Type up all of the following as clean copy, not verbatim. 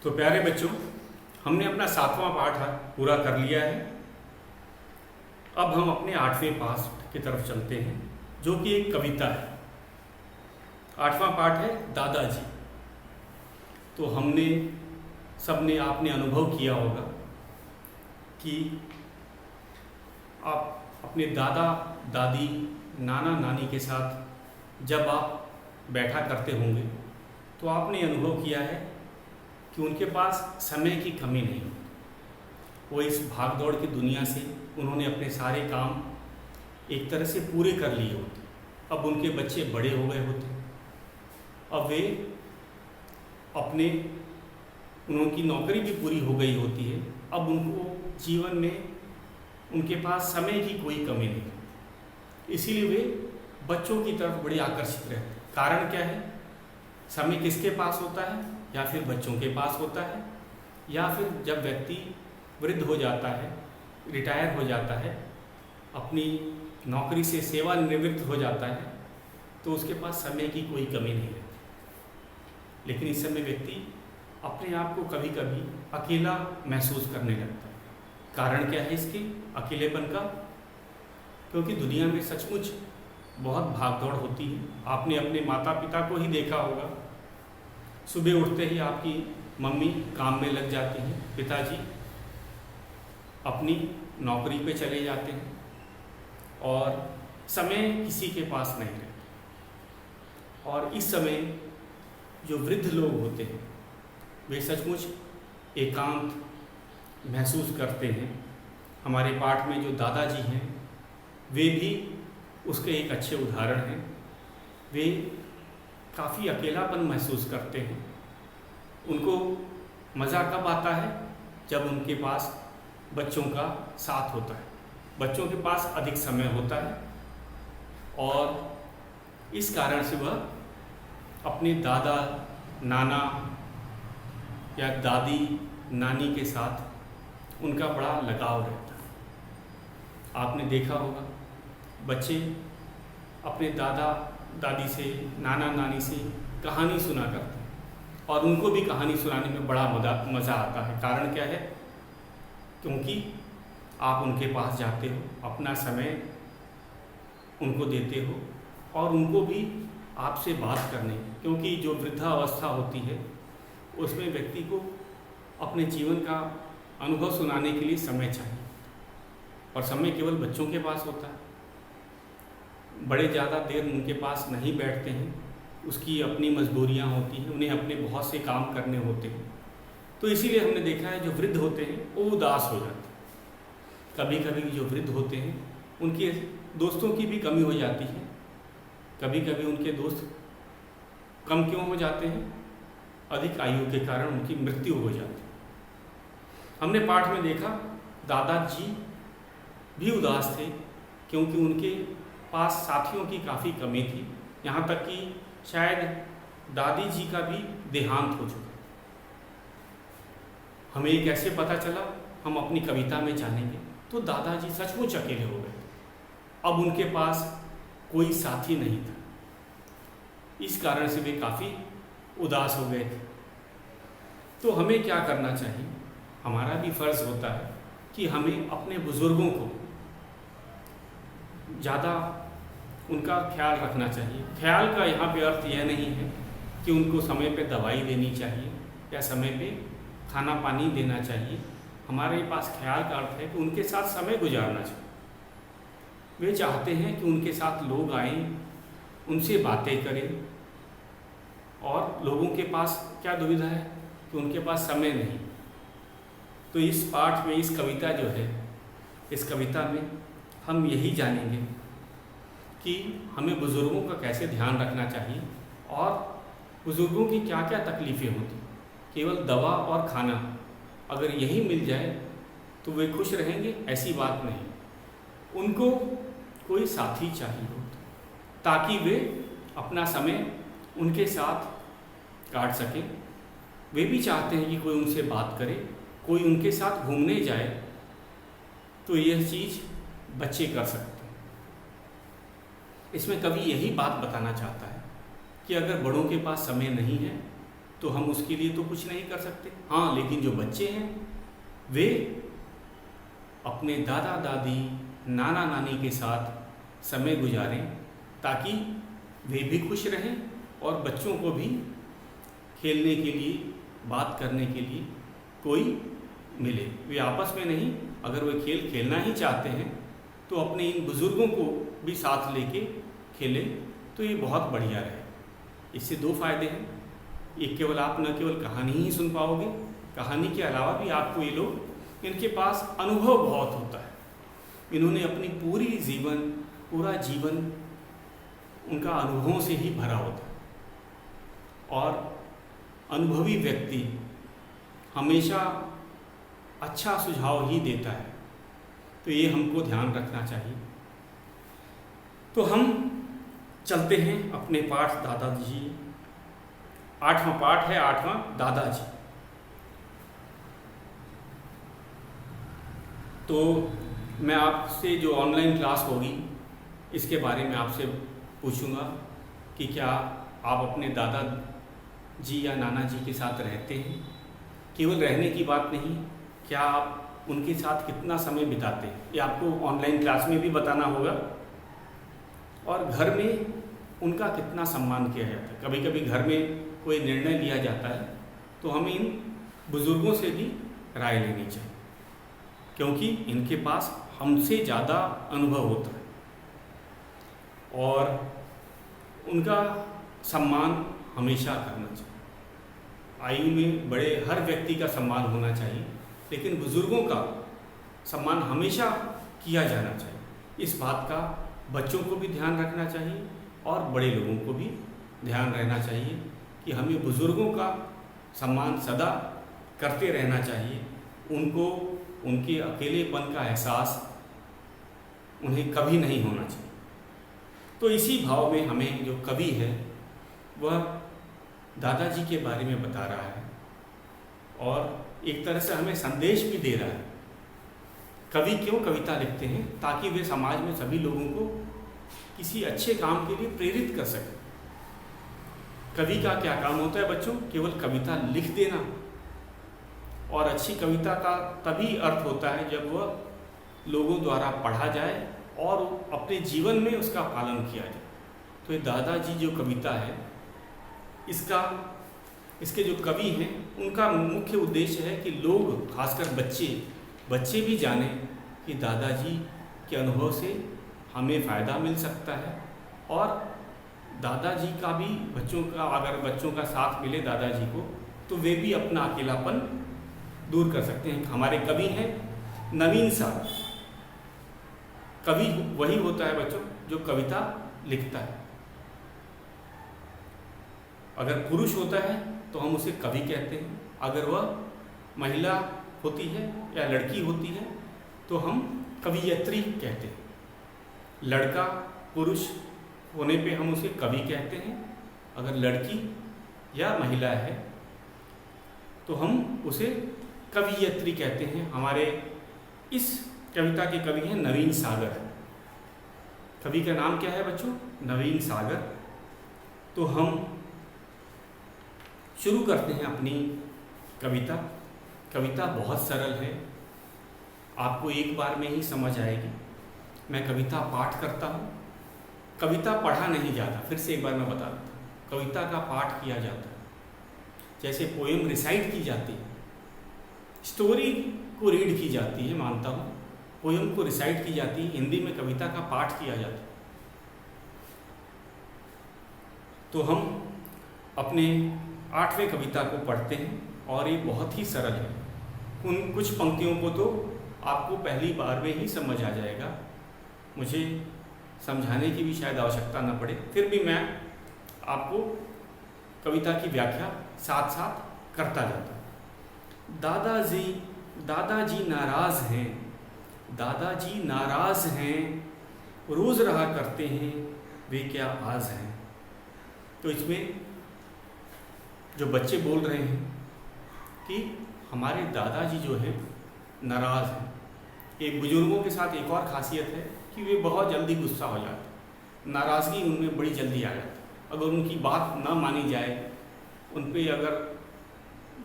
तो प्यारे बच्चों, हमने अपना 7वां पाठ पूरा कर लिया है। अब हम अपने 8वें पाठ की तरफ चलते हैं, जो कि एक कविता है। 8वां पाठ है दादाजी। तो हमने सबने आपने अनुभव किया होगा कि आप अपने दादा दादी नाना नानी के साथ जब आप बैठा करते होंगे तो आपने अनुभव किया है कि उनके पास समय की कमी नहीं होती। वो इस भागदौड़ की दुनिया से उन्होंने अपने सारे काम एक तरह से पूरे कर लिए होते। अब उनके बच्चे बड़े हो गए होते, अब वे अपने उनकी नौकरी भी पूरी हो गई होती है। अब उनको जीवन में उनके पास समय की कोई कमी नहीं, इसीलिए वे बच्चों की तरफ बड़े आकर्षित रहते हैं। कारण क्या है? समय किसके पास होता है? या फिर बच्चों के पास होता है, या फिर जब व्यक्ति वृद्ध हो जाता है, रिटायर हो जाता है, अपनी नौकरी से सेवानिवृत्त हो जाता है, तो उसके पास समय की कोई कमी नहीं रहती। लेकिन इस समय व्यक्ति अपने आप को कभी कभी अकेला महसूस करने लगता है। कारण क्या है इसके अकेलेपन का? क्योंकि दुनिया में सचमुच बहुत भागदौड़ होती है। आपने अपने माता पिता को ही देखा होगा, सुबह उठते ही आपकी मम्मी काम में लग जाती हैं, पिताजी अपनी नौकरी पे चले जाते हैं और समय किसी के पास नहीं रहता। और इस समय जो वृद्ध लोग होते हैं वे सचमुच एकांत महसूस करते हैं। हमारे पाठ में जो दादाजी हैं वे भी उसके एक अच्छे उदाहरण हैं। वे काफ़ी अकेलापन महसूस करते हैं। उनको मज़ा कब आता है? जब उनके पास बच्चों का साथ होता है, बच्चों के पास अधिक समय होता है, और इस कारण से वह अपने दादा नाना या दादी नानी के साथ उनका बड़ा लगाव रहता है। आपने देखा होगा बच्चे अपने दादा दादी से नाना नानी से कहानी सुना करते हैं और उनको भी कहानी सुनाने में बड़ा मज़ा आता है। कारण क्या है? क्योंकि आप उनके पास जाते हो, अपना समय उनको देते हो और उनको भी आपसे बात करने, क्योंकि जो वृद्धावस्था होती है उसमें व्यक्ति को अपने जीवन का अनुभव सुनाने के लिए समय चाहिए, और समय केवल बच्चों के पास होता है। बड़े ज़्यादा देर उनके पास नहीं बैठते हैं, उसकी अपनी मजबूरियां होती हैं, उन्हें अपने बहुत से काम करने होते हैं। तो इसीलिए हमने देखा है जो वृद्ध होते हैं वो उदास हो जाते हैं। कभी कभी जो वृद्ध होते हैं उनके दोस्तों की भी कमी हो जाती है। कभी कभी उनके दोस्त कम क्यों हो जाते हैं? अधिक आयु के कारण उनकी मृत्यु हो जाती है। हमने पाठ में देखा दादाजी भी उदास थे, क्योंकि उनके पास साथियों की काफ़ी कमी थी। यहाँ तक कि शायद दादी जी का भी देहांत हो चुका। हमें ये कैसे पता चला? हम अपनी कविता में जानेंगे। तो दादाजी सचमुच अकेले हो गए। अब उनके पास कोई साथी नहीं था, इस कारण से वे काफ़ी उदास हो गए थे। तो हमें क्या करना चाहिए? हमारा भी फर्ज होता है कि हमें अपने बुज़ुर्गों को ज़्यादा उनका ख्याल रखना चाहिए। ख्याल का यहाँ पे अर्थ यह नहीं है कि उनको समय पे दवाई देनी चाहिए या समय पे खाना पानी देना चाहिए। हमारे पास ख्याल का अर्थ है कि उनके साथ समय गुजारना चाहिए। वे चाहते हैं कि उनके साथ लोग आएं, उनसे बातें करें, और लोगों के पास क्या दुविधा है कि उनके पास समय नहीं। तो इस पाठ में, इस कविता जो है, इस कविता में हम यही जानेंगे कि हमें बुज़ुर्गों का कैसे ध्यान रखना चाहिए और बुज़ुर्गों की क्या क्या तकलीफ़ें होती। केवल दवा और खाना अगर यही मिल जाए तो वे खुश रहेंगे, ऐसी बात नहीं। उनको कोई साथी चाहिए होता, ताकि वे अपना समय उनके साथ काट सकें। वे भी चाहते हैं कि कोई उनसे बात करे, कोई उनके साथ घूमने जाए। तो यह चीज़ बच्चे कर सकते हैं। इसमें कवि यही बात बताना चाहता है कि अगर बड़ों के पास समय नहीं है तो हम उसके लिए तो कुछ नहीं कर सकते। हाँ, लेकिन जो बच्चे हैं वे अपने दादा दादी नाना नानी के साथ समय गुजारें ताकि वे भी खुश रहें और बच्चों को भी खेलने के लिए, बात करने के लिए कोई मिले। वे आपस में नहीं, अगर वे खेल खेलना ही चाहते हैं तो अपने इन बुज़ुर्गों को भी साथ लेके खेलें तो ये बहुत बढ़िया रहे। इससे दो फायदे हैं। एक, केवल आप न केवल कहानी ही सुन पाओगे, कहानी के अलावा भी आपको ये लोग, इनके पास अनुभव बहुत होता है। इन्होंने अपनी पूरा जीवन उनका अनुभवों से ही भरा होता है और अनुभवी व्यक्ति हमेशा अच्छा सुझाव ही देता है, तो ये हमको ध्यान रखना चाहिए। तो हम चलते हैं अपने पाठ दादाजी। 8वां पाठ है, 8वां दादाजी। तो मैं आपसे जो ऑनलाइन क्लास होगी इसके बारे में आपसे पूछूंगा कि क्या आप अपने दादा जी या नाना जी के साथ रहते हैं। केवल रहने की बात नहीं, क्या आप उनके साथ कितना समय बिताते हैं, ये आपको ऑनलाइन क्लास में भी बताना होगा। और घर में उनका कितना सम्मान किया जाता है। कभी कभी घर में कोई निर्णय लिया जाता है तो हमें इन बुज़ुर्गों से भी राय लेनी चाहिए, क्योंकि इनके पास हमसे ज़्यादा अनुभव होता है और उनका सम्मान हमेशा करना चाहिए। आयु में बड़े हर व्यक्ति का सम्मान होना चाहिए, लेकिन बुज़ुर्गों का सम्मान हमेशा किया जाना चाहिए। इस बात का बच्चों को भी ध्यान रखना चाहिए और बड़े लोगों को भी ध्यान रहना चाहिए कि हमें बुज़ुर्गों का सम्मान सदा करते रहना चाहिए। उनको उनके अकेलेपन का एहसास उन्हें कभी नहीं होना चाहिए। तो इसी भाव में हमें जो कवि है वह दादाजी के बारे में बता रहा है और एक तरह से हमें संदेश भी दे रहा है। कवि क्यों कविता लिखते हैं? ताकि वे समाज में सभी लोगों को किसी अच्छे काम के लिए प्रेरित कर सकें। कवि का क्या काम होता है बच्चों? केवल कविता लिख देना। और अच्छी कविता का तभी अर्थ होता है जब वह लोगों द्वारा पढ़ा जाए और अपने जीवन में उसका पालन किया जाए। तो ये दादाजी जो कविता है, इसके जो कवि हैं उनका मुख्य उद्देश्य है कि लोग, खासकर बच्चे भी जाने कि दादाजी के अनुभव से हमें फ़ायदा मिल सकता है। और दादाजी का भी अगर बच्चों का साथ मिले दादाजी को, तो वे भी अपना अकेलापन दूर कर सकते हैं। हमारे कवि हैं नवीन सागर। कवि वही होता है बच्चों जो कविता लिखता है। अगर पुरुष होता है तो हम उसे कवि कहते हैं, अगर वह महिला होती है या लड़की होती है तो हम कवियत्री कहते हैं। लड़का पुरुष होने पे हम उसे कवि कहते हैं, अगर लड़की या महिला है तो हम उसे कवियत्री कहते हैं। हमारे इस कविता के कवि हैं नवीन सागर। कवि का नाम क्या है बच्चों? नवीन सागर। तो हम शुरू करते हैं अपनी कविता। कविता बहुत सरल है, आपको एक बार में ही समझ आएगी। मैं कविता पाठ करता हूँ। कविता पढ़ा नहीं जाता, फिर से एक बार मैं बता देता हूँ। कविता का पाठ किया जाता है, जैसे पोएम रिसाइट की जाती है, स्टोरी को रीड की जाती है, मानता हूँ। पोएम को रिसाइट की जाती है, हिंदी में कविता का पाठ किया जाता है। तो हम अपने 8वें कविता को पढ़ते हैं और ये बहुत ही सरल है। उन कुछ पंक्तियों को तो आपको पहली बार में ही समझ आ जाएगा, मुझे समझाने की भी शायद आवश्यकता न पड़े। फिर भी मैं आपको कविता की व्याख्या साथ साथ करता जाता हूँ। दादाजी नाराज़ हैं, दादाजी नाराज़ हैं, रोज़ रहा करते हैं वे क्या आज हैं। तो इसमें जो बच्चे बोल रहे हैं कि हमारे दादाजी जो हैं नाराज़ हैं। एक बुजुर्गों के साथ एक और ख़ासियत है कि वे बहुत जल्दी गुस्सा हो जाते हैं, नाराज़गी उनमें बड़ी जल्दी आ जाती है। अगर उनकी बात ना मानी जाए, उन पे अगर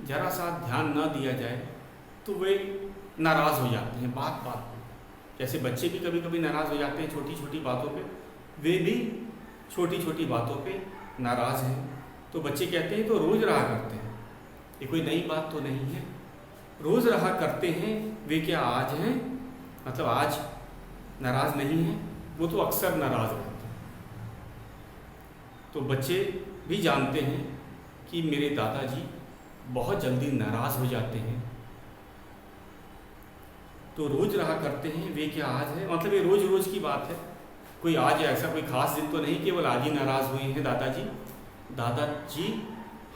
जरा सा ध्यान न दिया जाए तो वे नाराज़ हो जाते हैं बात बात पे। जैसे बच्चे भी कभी कभी नाराज़ हो जाते हैं छोटी छोटी बातों पे, वे भी छोटी छोटी बातों पे नाराज़ हैं। तो बच्चे कहते हैं तो रोज़ रहा करते हैं, ये कोई नई बात तो नहीं है, रोज़ रहा करते हैं, वे क्या आज हैं, मतलब आज नाराज़ नहीं हैं, वो तो अक्सर नाराज़ रहते हैं। तो बच्चे भी जानते हैं कि मेरे दादाजी बहुत जल्दी नाराज़ हो जाते हैं, तो रोज़ रहा करते हैं, वे क्या आज है, मतलब ये रोज़ रोज़ की बात है, कोई आज ऐसा कोई ख़ास दिन तो नहीं केवल आज ही नाराज़ हुए हैं दादाजी। दादाजी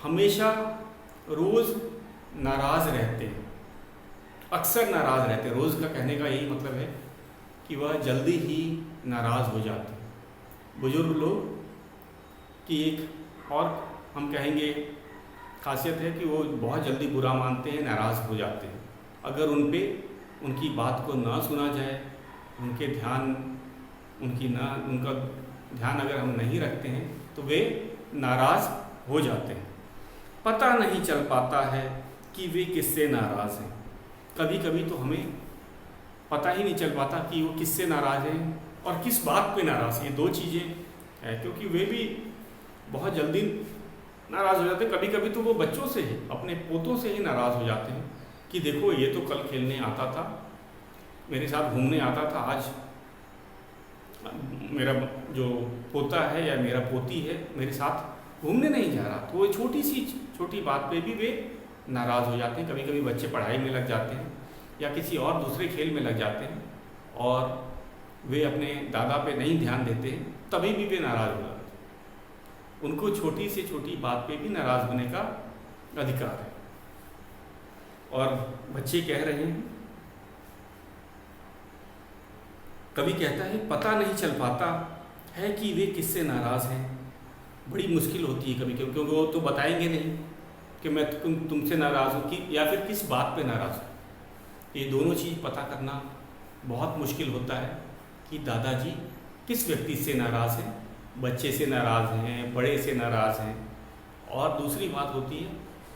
हमेशा रोज़ नाराज़ रहते हैं, अक्सर नाराज़ रहते हैं। रोज़ का कहने का यही मतलब है कि वह जल्दी ही नाराज़ हो जाते हैं। बुजुर्ग लोग की एक और हम कहेंगे खासियत है कि वो बहुत जल्दी बुरा मानते हैं, नाराज़ हो जाते हैं। अगर उनकी बात को ना सुना जाए, उनका ध्यान अगर हम नहीं रखते हैं तो वे नाराज़ हो जाते हैं। पता नहीं चल पाता है कि वे किससे नाराज़ हैं। कभी कभी तो हमें पता ही नहीं चल पाता कि वो किससे नाराज़ हैं और किस बात पे नाराज़ हैं। ये दो चीज़ें हैं, क्योंकि वे भी बहुत जल्दी नाराज़ हो जाते हैं। कभी कभी तो वो बच्चों से ही, अपने पोतों से ही नाराज़ हो जाते हैं कि देखो ये तो कल खेलने आता था, मेरे साथ घूमने आता था, आज मेरा जो पोता है या मेरा पोती है मेरे साथ घूमने नहीं जा रहा। तो वो छोटी बात पे भी वे नाराज़ हो जाते हैं। कभी कभी बच्चे पढ़ाई में लग जाते हैं या किसी और दूसरे खेल में लग जाते हैं और वे अपने दादा पे नहीं ध्यान देते हैं, तभी भी वे नाराज़ हो जाते हैं। उनको छोटी से छोटी बात पे भी नाराज़ होने का अधिकार है। और बच्चे कह रहे हैं, कभी कहता है पता नहीं चल पाता है कि वे किससे नाराज़ हैं। बड़ी मुश्किल होती है कभी कभी, क्योंकि वो तो बताएंगे नहीं कि मैं तुमसे नाराज़ हूँ कि या फिर किस बात पे नाराज़ हूँ। ये दोनों चीज़ पता करना बहुत मुश्किल होता है कि दादाजी किस व्यक्ति से नाराज़ हैं, बच्चे से नाराज़ हैं, बड़े से नाराज़ हैं। और दूसरी बात होती है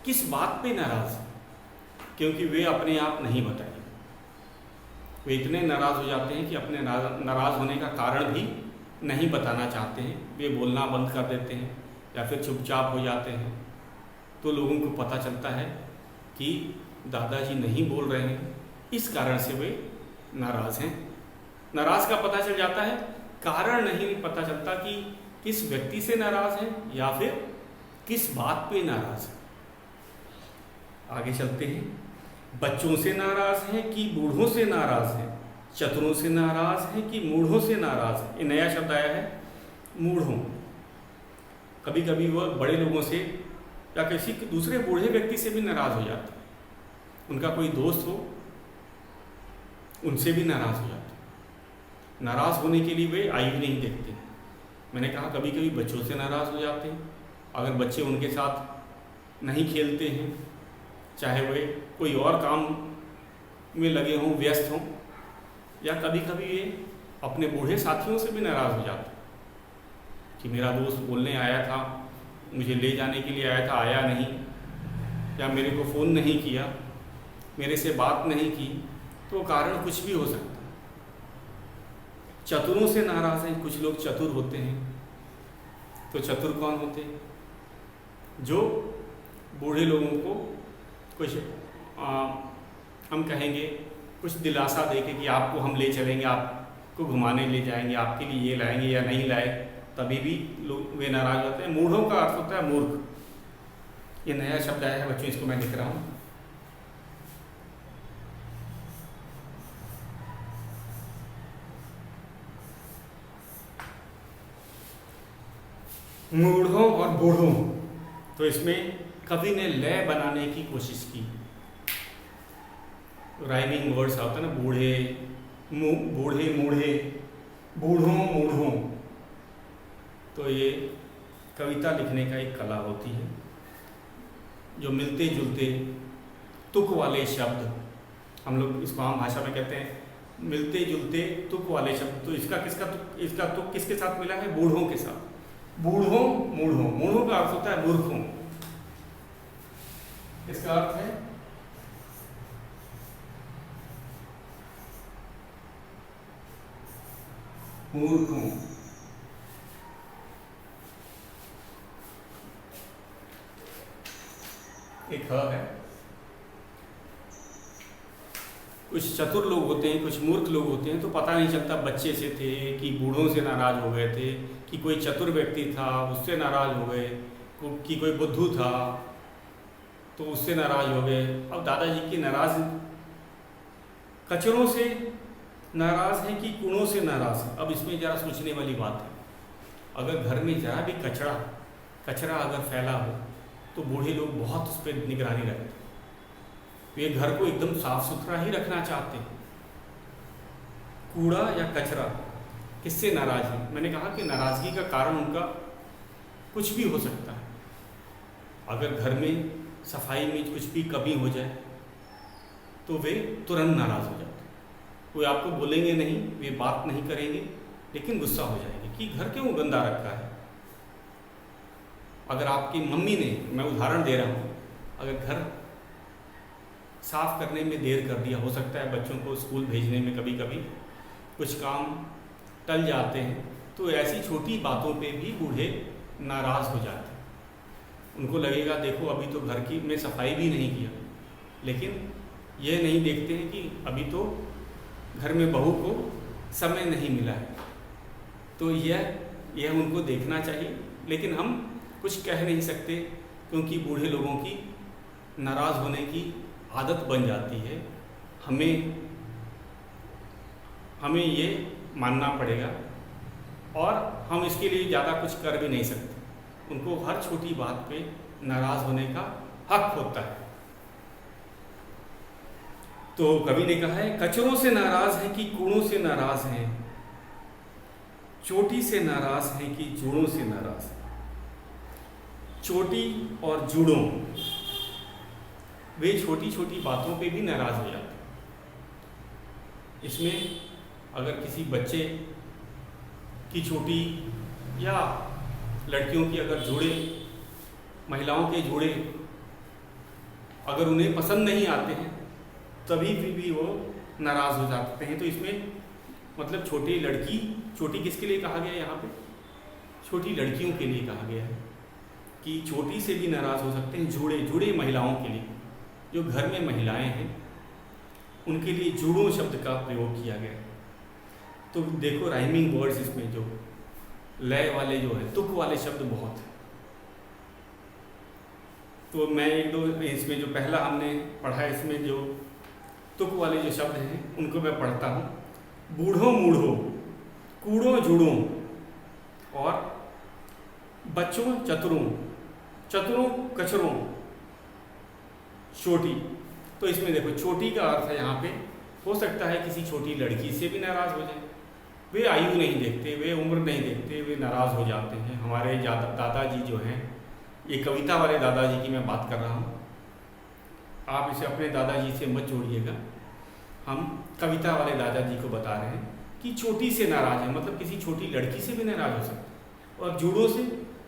किस बात पे नाराज़ हैं, क्योंकि वे अपने आप नहीं बताएंगे। वे इतने नाराज़ हो जाते हैं कि अपने नाराज़ होने का कारण भी नहीं बताना चाहते हैं। वे बोलना बंद कर देते हैं या फिर चुपचाप हो जाते हैं। तो लोगों को पता चलता है कि दादाजी नहीं बोल रहे हैं, इस कारण से वे नाराज़ हैं। नाराज़ का पता चल जाता है, कारण नहीं पता चलता कि किस व्यक्ति से नाराज़ हैं या फिर किस बात पे नाराज़ हैं। आगे चलते हैं। बच्चों से नाराज़ हैं कि बूढ़ों से नाराज़ हैं, चतुरों से नाराज़ हैं कि मूढ़ों से नाराज़ हैं। ये नया शब्द आया है, मूढ़ों। कभी कभी वो बड़े लोगों से या किसी दूसरे बूढ़े व्यक्ति से भी नाराज़ हो जाते हैं। उनका कोई दोस्त हो, उनसे भी नाराज़ हो जाते हैं। नाराज़ होने के लिए वे आयु नहीं देखते। मैंने कहा कभी कभी बच्चों से नाराज़ हो जाते हैं। अगर बच्चे उनके साथ नहीं खेलते हैं, चाहे वे कोई और काम में लगे हों, व्यस्त हों, या कभी कभी ये अपने बूढ़े साथियों से भी नाराज़ हो जाते हैं कि मेरा दोस्त बोलने आया था, मुझे ले जाने के लिए आया था, आया नहीं, या मेरे को फ़ोन नहीं किया, मेरे से बात नहीं की। तो कारण कुछ भी हो सकता है। चतुरों से नाराज़ हैं, कुछ लोग चतुर होते हैं। तो चतुर कौन होते हैं? जो बूढ़े लोगों को कुछ हम कहेंगे कुछ दिलासा देके कि आपको हम ले चलेंगे, आपको घुमाने ले जाएंगे, आपके लिए ये लाएंगे या नहीं लाए, तभी भी लोग वे नाराज़ होते हैं। मूढ़ों का अर्थ होता है मूर्ख। ये नया शब्द आया है बच्चों, इसको मैं लिख रहा हूँ। मूढ़ों और बूढ़ों। तो इसमें कवि ने लय बनाने की कोशिश की। राइमिंग वर्ड्स होता है ना, बूढ़े बूढ़े मूढ़े, बूढ़ों मूढ़ों। तो ये कविता लिखने का एक कला होती है, जो मिलते जुलते तुक वाले शब्द, हम लोग इसको आम भाषा में कहते हैं मिलते जुलते तुक वाले शब्द। तो इसका तुक किसके साथ मिला है? बूढ़ों के साथ। बूढ़ों मूढ़ों। मूढ़ों का अर्थ होता है मूर्खों। इसका अर्थ है मूर्खों। एक ह है। कुछ चतुर लोग होते हैं, कुछ मूर्ख लोग होते हैं, तो पता नहीं चलता बच्चे से थे कि बूढ़ों से नाराज हो गए थे, कि कोई चतुर व्यक्ति था उससे नाराज हो गए, कि कोई बुद्धू था तो उससे नाराज हो गए। अब दादाजी की नाराज कचरों से नाराज है कि गुणों से नाराज है? अब इसमें ज़रा सोचने वाली बात है। अगर घर में ज़रा भी कचरा अगर फैला हो तो बूढ़े लोग बहुत उस पर निगरानी रखते हैं, वे घर को एकदम साफ सुथरा ही रखना चाहते हैं। कूड़ा या कचरा किससे नाराज है? मैंने कहा कि नाराज़गी का कारण उनका कुछ भी हो सकता है। अगर घर में सफाई में कुछ भी कमी हो जाए तो वे तुरंत नाराज़ हो जाते हैं। वे आपको बोलेंगे नहीं, वे बात नहीं करेंगे, लेकिन गुस्सा हो जाएंगे कि घर क्यों गंदा रखा है। अगर आपकी मम्मी ने, मैं उदाहरण दे रहा हूँ, अगर घर साफ करने में देर कर दिया, हो सकता है बच्चों को स्कूल भेजने में कभी कभी कुछ काम टल जाते हैं, तो ऐसी छोटी बातों पे भी बूढ़े नाराज़ हो जाते हैं। उनको लगेगा देखो अभी तो घर की में सफाई भी नहीं किया, लेकिन ये नहीं देखते हैं कि अभी तो घर में बहू को समय नहीं मिला है। तो यह उनको देखना चाहिए, लेकिन हम कुछ कह नहीं सकते क्योंकि बूढ़े लोगों की नाराज़ होने की आदत बन जाती है। हमें ये मानना पड़ेगा और हम इसके लिए ज़्यादा कुछ कर भी नहीं सकते। उनको हर छोटी बात पे नाराज़ होने का हक होता है। तो कवि ने कहा है, कचरों से नाराज़ हैं कि कूड़ों से नाराज़ हैं, चोटी से नाराज़ हैं कि जूड़ों से नाराज़ हैं। चोटी और जूड़ों, वे छोटी छोटी बातों पे भी नाराज़ हो जाते हैं। इसमें अगर किसी बच्चे की चोटी या लड़कियों की अगर जोड़े, महिलाओं के जोड़े अगर उन्हें पसंद नहीं आते हैं तभी भी वो नाराज़ हो जाते हैं। तो इसमें मतलब छोटी किसके लिए कहा गया है? यहाँ पे छोटी लड़कियों के लिए कहा गया है कि छोटी से भी नाराज़ हो सकते हैं। जुड़े महिलाओं के लिए, जो घर में महिलाएं हैं उनके लिए जूड़ों शब्द का प्रयोग किया गया है। तो देखो राइमिंग वर्ड्स इसमें जो लय वाले जो है, तुक वाले शब्द बहुत है। तो मैं एक दो इसमें जो पहला हमने पढ़ा है, इसमें जो तुक वाले जो शब्द हैं उनको मैं पढ़ता हूँ। बूढ़ों मूढ़ों, कूड़ों जूड़ों और बच्चों चतुरों, चतुरों कचरों, छोटी। तो इसमें देखो छोटी का अर्थ है यहाँ पे, हो सकता है किसी छोटी लड़की से भी नाराज़ हो जाए। वे आयु नहीं देखते, वे उम्र नहीं देखते, वे नाराज़ हो जाते हैं। हमारे दादाजी जो हैं, ये कविता वाले दादाजी की मैं बात कर रहा हूँ, आप इसे अपने दादाजी से मत जोड़िएगा। हम कविता वाले दादाजी को बता रहे हैं कि छोटी से नाराज़ है, मतलब किसी छोटी लड़की से भी नाराज़ हो सकते हैं, और जूड़ों से,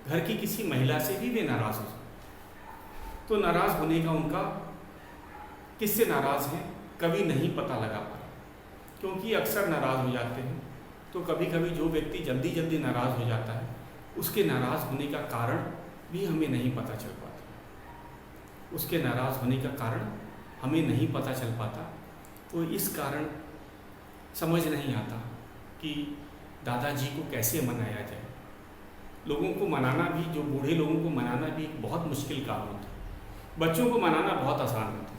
घर की किसी महिला से भी वे नाराज़ हो सकते हैं। तो नाराज़ होने का उनका किससे नाराज़ हैं कभी नहीं पता लगा पा रहा, क्योंकि अक्सर नाराज़ हो जाते हैं। तो कभी कभी जो व्यक्ति जल्दी नाराज़ हो जाता है, उसके नाराज़ होने का कारण भी हमें नहीं पता चल पाता। उसके नाराज़ होने का कारण हमें नहीं पता चल पाता। तो इस कारण समझ नहीं आता कि दादाजी को कैसे मनाया जाए। लोगों को मनाना भी, जो बूढ़े लोगों को मनाना भी एक बहुत मुश्किल काम होता है। बच्चों को मनाना बहुत आसान होता है।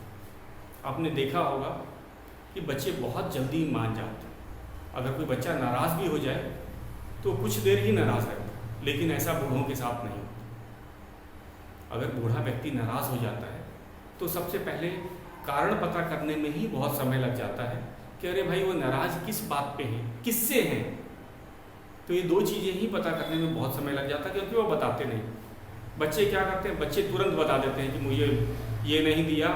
आपने देखा होगा कि बच्चे बहुत जल्दी मान जाते हैं। अगर कोई बच्चा नाराज़ भी हो जाए तो कुछ देर ही नाराज़ रहता है, लेकिन ऐसा बूढ़ों के साथ नहीं होता। अगर बूढ़ा व्यक्ति नाराज़ हो जाता है तो सबसे पहले कारण पता करने में ही बहुत समय लग जाता है कि अरे भाई वो नाराज़ किस बात पे हैं, किससे हैं। तो ये दो चीज़ें ही पता करने में बहुत समय लग जाता है, क्योंकि वो बताते नहीं। बच्चे क्या करते हैं, बच्चे तुरंत बता देते हैं कि मुझे ये नहीं दिया,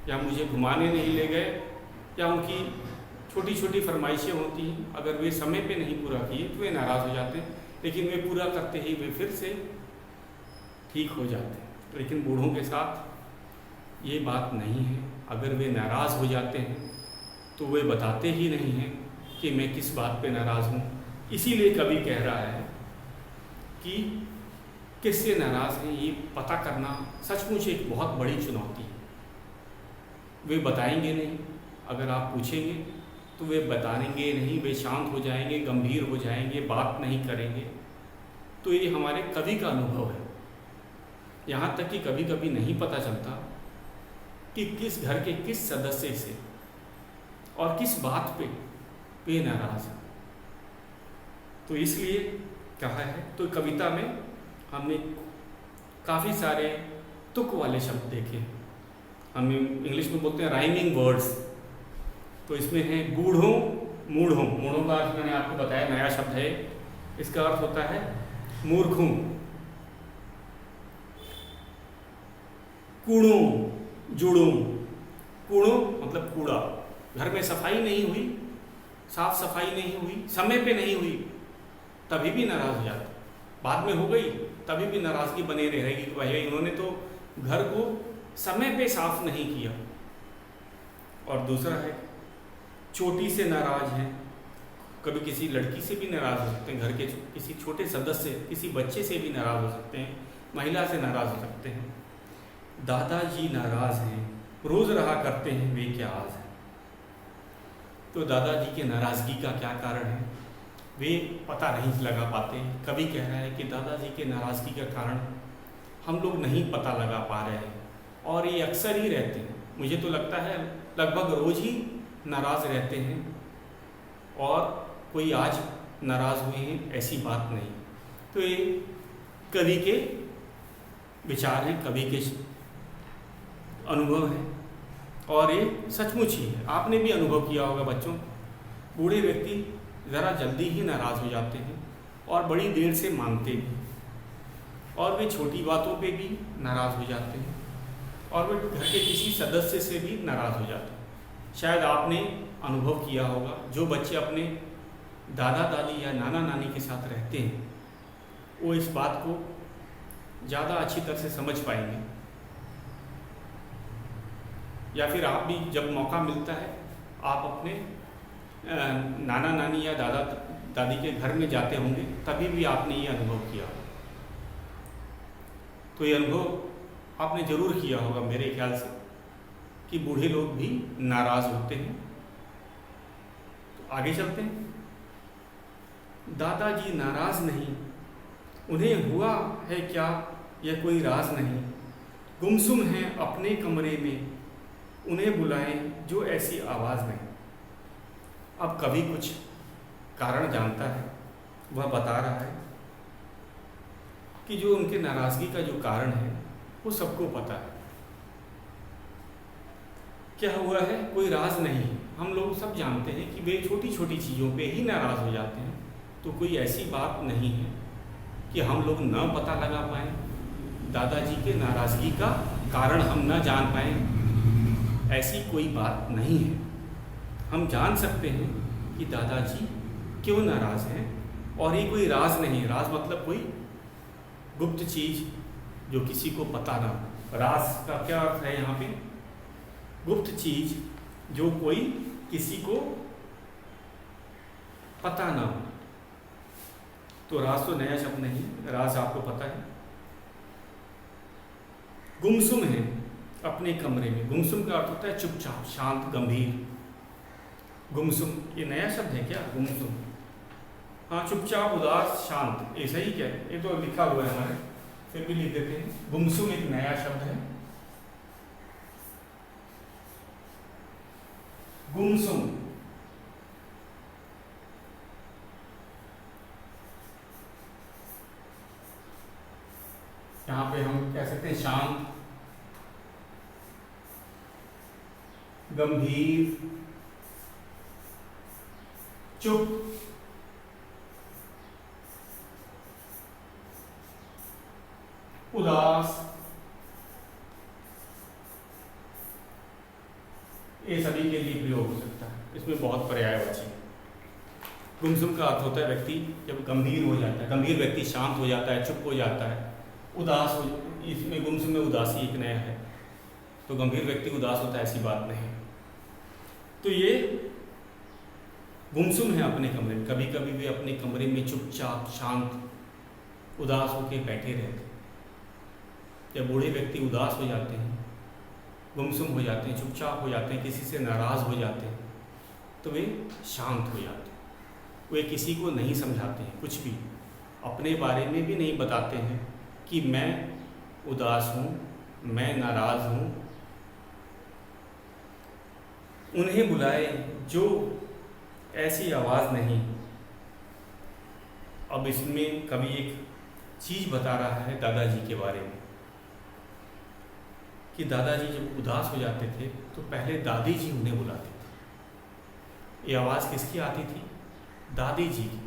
या मुझे घुमाने नहीं ले गए, या उनकी छोटी छोटी फरमाइशें होती हैं, अगर वे समय पे नहीं पूरा किए तो वे नाराज़ हो जाते हैं। लेकिन वे पूरा करते ही वे फिर से ठीक हो जाते हैं। लेकिन बूढ़ों के साथ ये बात नहीं है। अगर वे नाराज़ हो जाते हैं तो वे बताते ही नहीं हैं कि मैं किस बात पे नाराज़ हूँ। इसीलिए कवि कह रहा है कि किससे नाराज़ हैं ये पता करना सचमुच एक बहुत बड़ी चुनौती है। वे बताएंगे नहीं, अगर आप पूछेंगे तो वे बताएंगे नहीं, वे शांत हो जाएंगे, गंभीर हो जाएंगे, बात नहीं करेंगे। तो ये हमारे कवि का अनुभव है। यहाँ तक कि कभी कभी नहीं पता चलता कि किस घर के किस सदस्य से और किस बात पे वे नाराज़ है। तो इसलिए कहा है, तो कविता में हमने काफ़ी सारे तुक वाले शब्द देखे। हम इंग्लिश में बोलते हैं राइमिंग वर्ड्स। तो इसमें है गूढ़ों मूढ़ों। मूढ़ों का अर्थ मैंने आपको बताया, नया शब्द है। इसका अर्थ होता है मूर्खों। कूड़ों जुड़ों। कूड़ों मतलब कूड़ा। घर में सफाई नहीं हुई, साफ सफाई नहीं हुई, समय पे नहीं हुई, तभी भी नाराज़ हो जाता। बाद में हो गई तभी भी नाराज़गी बनी रहेगी कि भाई इन्होंने तो घर को समय पे साफ नहीं किया। और दूसरा है चोटी से नाराज़ हैं। कभी किसी लड़की से भी नाराज़ हो सकते हैं, घर के किसी छोटे सदस्य, किसी बच्चे से भी नाराज़ हो सकते हैं, महिला से नाराज़ हो सकते हैं। दादाजी नाराज़ हैं, रोज़ रहा करते हैं वे क्या आज हैं। तो दादाजी के नाराज़गी का क्या कारण है वे पता नहीं लगा पाते। कवि कह रहा है कि दादाजी के नाराज़गी का कारण हम लोग नहीं पता लगा पा रहे हैं, और ये अक्सर ही रहते हैं। मुझे तो लगता है लगभग रोज़ ही नाराज़ रहते हैं, और कोई आज नाराज़ हुए हैं ऐसी बात नहीं। तो ये कवि के विचार हैं, कवि के अनुभव हैं, और ये सचमुच ही है। आपने भी अनुभव किया होगा बच्चों, बूढ़े व्यक्ति ज़रा जल्दी ही नाराज़ हो जाते हैं और बड़ी देर से मानते हैं, और वे छोटी बातों पे भी नाराज़ हो जाते हैं, और वे घर के किसी सदस्य से भी नाराज़ हो जाते हैं। शायद आपने अनुभव किया होगा, जो बच्चे अपने दादा दादी या नाना नानी के साथ रहते हैं वो इस बात को ज़्यादा अच्छी तरह से समझ पाएंगे। या फिर आप भी जब मौका मिलता है आप अपने नाना नानी या दादा दादी के घर में जाते होंगे, तभी भी आपने ये अनुभव किया। तो ये अनुभव आपने ज़रूर किया होगा मेरे ख्याल से, कि बूढ़े लोग भी नाराज़ होते हैं। तो आगे चलते हैं। दादाजी नाराज़ नहीं, उन्हें हुआ है क्या यह कोई राज नहीं। गुमसुम हैं अपने कमरे में, उन्हें बुलाएं जो ऐसी आवाज़ नहीं। अब कवि कुछ कारण जानता है, वह बता रहा है कि जो उनके नाराज़गी का जो कारण है वो सबको पता है। क्या हुआ है कोई राज नहीं। हम लोग सब जानते हैं कि वे छोटी छोटी चीज़ों पे ही नाराज़ हो जाते हैं। तो कोई ऐसी बात नहीं है कि हम लोग न पता लगा पाएँ, दादाजी के नाराज़गी का कारण हम न जान पाएँ, ऐसी कोई बात नहीं है। हम जान सकते हैं कि दादाजी क्यों नाराज़ हैं, और ये कोई राज नहीं। राज मतलब कोई गुप्त चीज़ जो किसी को पता ना हो। राज का क्या अर्थ है यहाँ पे? गुप्त चीज़ जो कोई किसी को पता ना हो। तो राज तो नया शब्द नहीं, राज आपको पता है। गुमसुम है अपने कमरे में। गुमसुम का अर्थ होता है चुपचाप, शांत, गंभीर। गुमसुम ये नया शब्द है क्या? गुमसुम, हाँ, चुपचाप, उदास, शांत, ऐसा ही क्या है? ये तो लिखा हुआ है हमारे, फिर भी लिख देते हैं। गुमसुम एक नया शब्द है। गुमसुम यहाँ पे हम कह सकते हैं शांत, गंभीर, चुप, उदास, ये सभी के लिए प्रयोग हो सकता है। इसमें बहुत पर्यायवाची है। गुमसुम का अर्थ होता है व्यक्ति जब गंभीर हो जाता है, गंभीर व्यक्ति शांत हो जाता है, चुप हो जाता है, उदास हो। इसमें गुमसुम में उदासी एक नया है। तो गंभीर व्यक्ति उदास होता है, ऐसी बात नहीं। तो ये गुमसुम है अपने कमरे में। कभी कभी वे अपने कमरे में चुपचाप शांत उदास होकर बैठे रहते। जब बूढ़े व्यक्ति उदास हो जाते हैं, गुमसुम हो जाते हैं, चुपचाप हो जाते हैं, किसी से नाराज़ हो जाते हैं, तो वे शांत हो जाते हैं। वे किसी को नहीं समझाते हैं, कुछ भी अपने बारे में भी नहीं बताते हैं कि मैं उदास हूँ, मैं नाराज़ हूँ। उन्हें बुलाए जो ऐसी आवाज़ नहीं। अब इसमें कवि एक चीज़ बता रहा है दादाजी के बारे में कि दादाजी जब उदास हो जाते थे तो पहले दादी जी उन्हें बुलाते थे। ये आवाज़ किसकी आती थी? दादी जी की।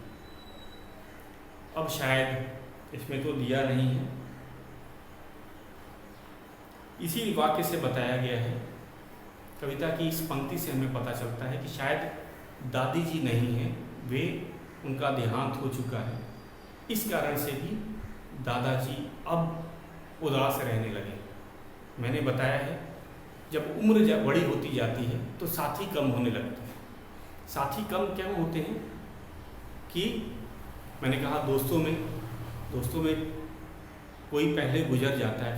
अब शायद इसमें तो दिया नहीं है, इसी वाक्य से बताया गया है। कविता की इस पंक्ति से हमें पता चलता है कि शायद दादी जी नहीं हैं, वे उनका देहांत हो चुका है। इस कारण से भी दादाजी अब उदास रहने लगे। मैंने बताया है जब उम्र जब बड़ी होती जाती है तो साथी कम होने लगते हैं। साथी कम क्यों होते हैं कि मैंने कहा दोस्तों में कोई पहले गुजर जाता है,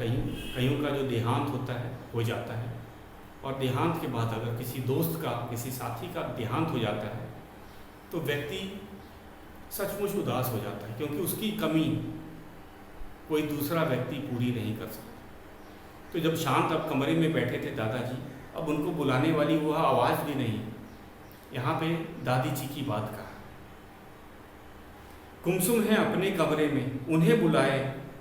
कईयों का जो देहांत होता है हो जाता है, और देहांत के बाद अगर किसी दोस्त का, किसी साथी का देहांत हो जाता है तो व्यक्ति सचमुच उदास हो जाता है, क्योंकि उसकी कमी कोई दूसरा व्यक्ति पूरी नहीं कर सकता। तो जब शांत अब कमरे में बैठे थे दादाजी, अब उनको बुलाने वाली वह आवाज़ भी नहीं। यहाँ पे दादी जी की बात कहा, गुमसुम है अपने कमरे में, उन्हें बुलाए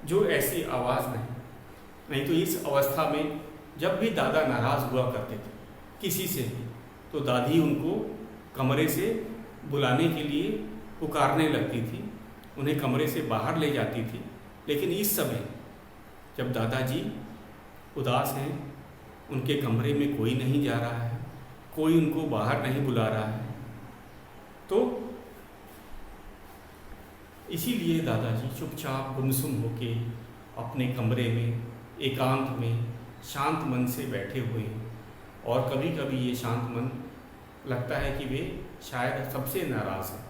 जो ऐसी आवाज़ नहीं। तो इस अवस्था में जब भी दादा नाराज़ हुआ करते थे किसी से भी, तो दादी उनको कमरे से बुलाने के लिए पुकारने लगती थी, उन्हें कमरे से बाहर ले जाती थी। लेकिन इस समय जब दादाजी उदास हैं, उनके कमरे में कोई नहीं जा रहा है, कोई उनको बाहर नहीं बुला रहा है, तो इसीलिए दादाजी चुपचाप गुमसुम होके अपने कमरे में एकांत में शांत मन से बैठे हुए हैं। और कभी कभी ये शांत मन लगता है कि वे शायद सबसे नाराज़ हैं।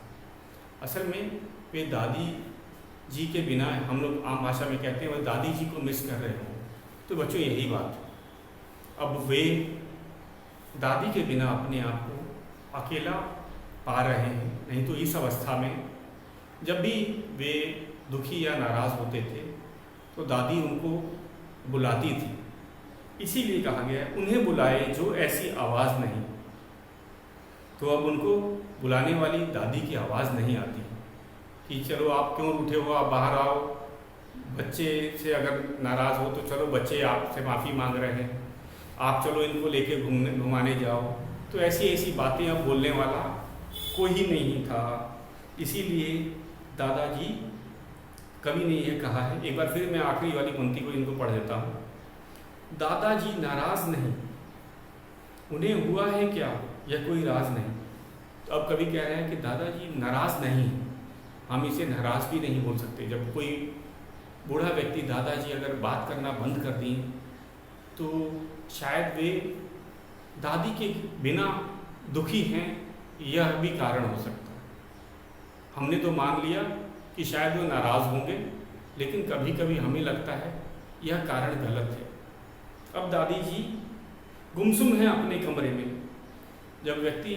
असल में वे दादी जी के बिना, हम लोग आम भाषा में कहते हैं, वह दादी जी को मिस कर रहे हो। तो बच्चों यही बात है। अब वे दादी के बिना अपने आप को अकेला पा रहे हैं। नहीं तो इस अवस्था में जब भी वे दुखी या नाराज़ होते थे तो दादी उनको बुलाती थी। इसीलिए कहा गया है उन्हें बुलाए जो ऐसी आवाज़ नहीं। तो अब उनको बुलाने वाली दादी की आवाज़ नहीं आती कि चलो आप क्यों रूठे हो, आप बाहर आओ। बच्चे से अगर नाराज़ हो तो चलो बच्चे आपसे माफ़ी मांग रहे हैं, आप चलो इनको लेके घुमाने जाओ। तो ऐसी बातें अब बोलने वाला कोई नहीं था। इसीलिए दादाजी, कवि ने यह कहा है, एक बार फिर मैं आखिरी वाली पंक्ति को इनको पढ़ देता हूँ। दादाजी नाराज़ नहीं, उन्हें हुआ है क्या यह कोई राज नहीं। तो अब कवि कह रहे हैं कि दादाजी नाराज़ नहीं, हम इसे नाराज़ भी नहीं बोल सकते। जब कोई बूढ़ा व्यक्ति, दादाजी अगर बात करना बंद कर दें तो शायद वे दादी के बिना दुखी हैं, यह भी कारण हो सकता है। हमने तो मान लिया कि शायद वो नाराज़ होंगे, लेकिन कभी कभी हमें लगता है यह कारण गलत है। अब दादी जी गुमसुम हैं अपने कमरे में। जब व्यक्ति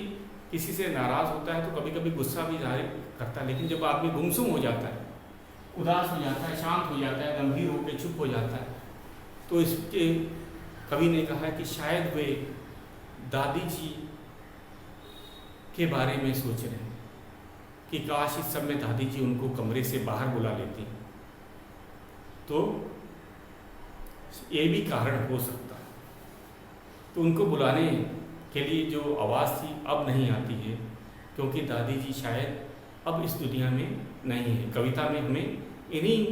किसी से नाराज़ होता है तो कभी कभी गुस्सा भी जाहिर करता है, लेकिन जब आदमी गुमसुम हो जाता है, उदास हो जाता है, शांत हो जाता है, गंभीर होकर चुप हो जाता है, तो इसके कवि ने कहा कि शायद वे दादी जी के बारे में सोच रहे हैं कि काश इस समय दादी जी उनको कमरे से बाहर बुला लेती, तो ये भी कारण हो सकता है। तो उनको बुलाने के लिए जो आवाज़ थी अब नहीं आती है, क्योंकि दादी जी शायद अब इस दुनिया में नहीं है। कविता में हमें इन्हीं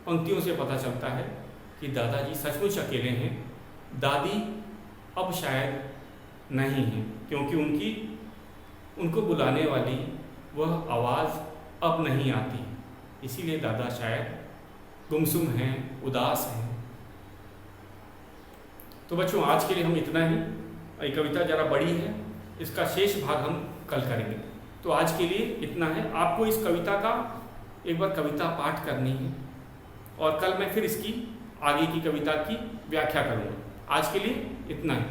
पंक्तियों से पता चलता है कि दादाजी सचमुच अकेले हैं, दादी अब शायद नहीं है, क्योंकि उनको बुलाने वाली वह आवाज़ अब नहीं आती। इसीलिए दादा शायद गुमसुम हैं, उदास हैं। तो बच्चों आज के लिए हम इतना ही। ये कविता ज़रा बड़ी है, इसका शेष भाग हम कल करेंगे। तो आज के लिए इतना है। आपको इस कविता का एक बार कविता पाठ करनी है और कल मैं फिर इसकी आगे की कविता की व्याख्या करूँगा। आज के लिए इतना ही।